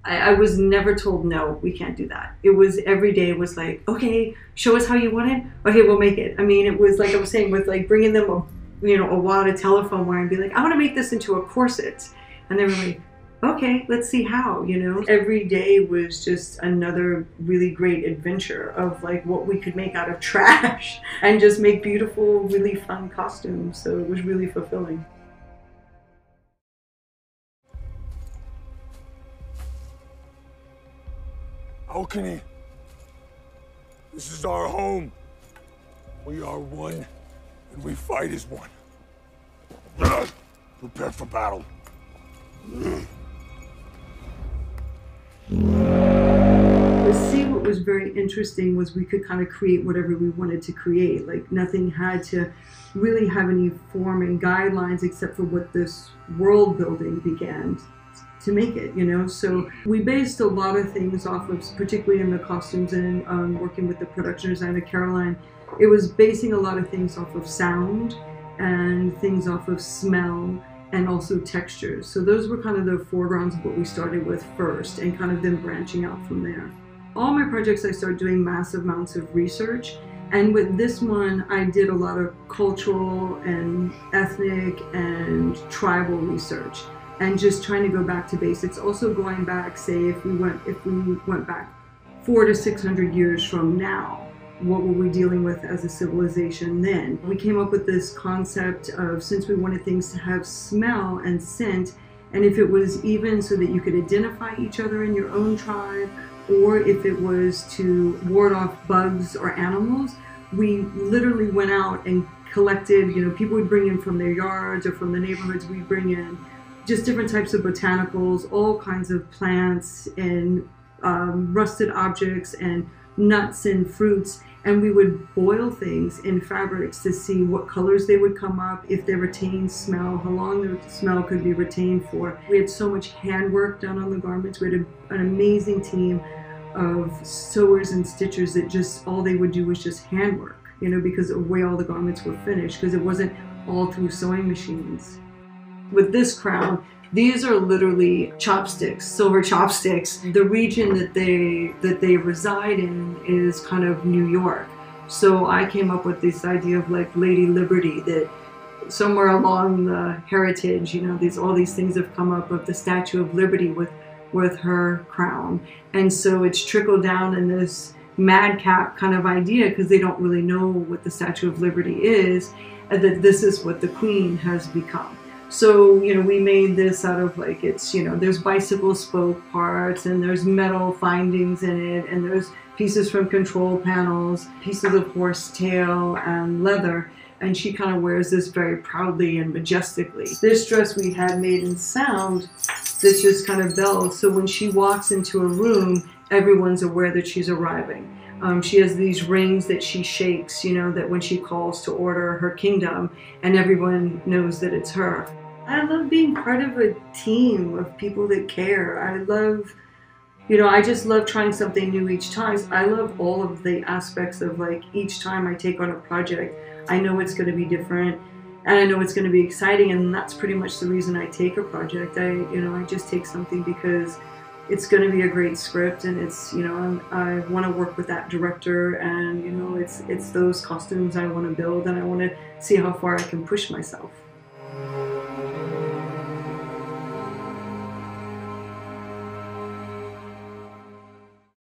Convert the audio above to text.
I was never told, no, we can't do that. It was every day was like, okay, show us how you want it. Okay, we'll make it. I mean, it was like I was saying with like bringing them a wad of telephone wire and be like, I want to make this into a corset. And they were like, okay, let's see how, Every day was just another really great adventure of like what we could make out of trash and just make beautiful, really fun costumes. So it was really fulfilling. Alchemy, this is our home. We are one, and we fight as one. Prepare for battle. See, what was very interesting was we could kind of create whatever we wanted to create. Like nothing had to really have any form and guidelines except for what this world building began to make it, So we based a lot of things off of, particularly in the costumes and working with the production designer Caroline, it was basing a lot of things off of sound and things off of smell and also textures. So those were kind of the foregrounds of what we started with first and kind of then branching out from there. All my projects I started doing massive amounts of research, and with this one I did a lot of cultural and ethnic and tribal research. And just trying to go back to basics. Also going back, say, if we went back 400 to 600 years from now, what were we dealing with as a civilization then? We came up with this concept of, since we wanted things to have smell and scent, and if it was even so that you could identify each other in your own tribe, or if it was to ward off bugs or animals, we literally went out and collected, people would bring in from their yards or from the neighborhoods, we'd bring in just different types of botanicals, all kinds of plants and rusted objects and nuts and fruits, and we would boil things in fabrics to see what colors they would come up, if they retained smell, how long the smell could be retained for. We had so much handwork done on the garments. We had an amazing team of sewers and stitchers that just all they would do was just handwork, because of the way all the garments were finished, because it wasn't all through sewing machines. With this crown, these are literally chopsticks, silver chopsticks. The region that they reside in is kind of New York. So I came up with this idea of like Lady Liberty, that somewhere along the heritage, all these things have come up of the Statue of Liberty with her crown. And so it's trickled down in this madcap kind of idea, because they don't really know what the Statue of Liberty is, and that this is what the Queen has become. So, we made this out of like, there's bicycle spoke parts, and there's metal findings in it, and there's pieces from control panels, pieces of horse tail and leather, and she kind of wears this very proudly and majestically. This dress we had made in sound that's just kind of bells, so when she walks into a room, everyone's aware that she's arriving. She has these rings that she shakes, that when she calls to order her kingdom, and everyone knows that it's her. I love being part of a team of people that care. I love, I just love trying something new each time. I love all of the aspects of like each time I take on a project. I know it's going to be different, and I know it's going to be exciting, and that's pretty much the reason I take a project. I just take something because it's going to be a great script, and it's, I want to work with that director, and it's those costumes I want to build, and I want to see how far I can push myself.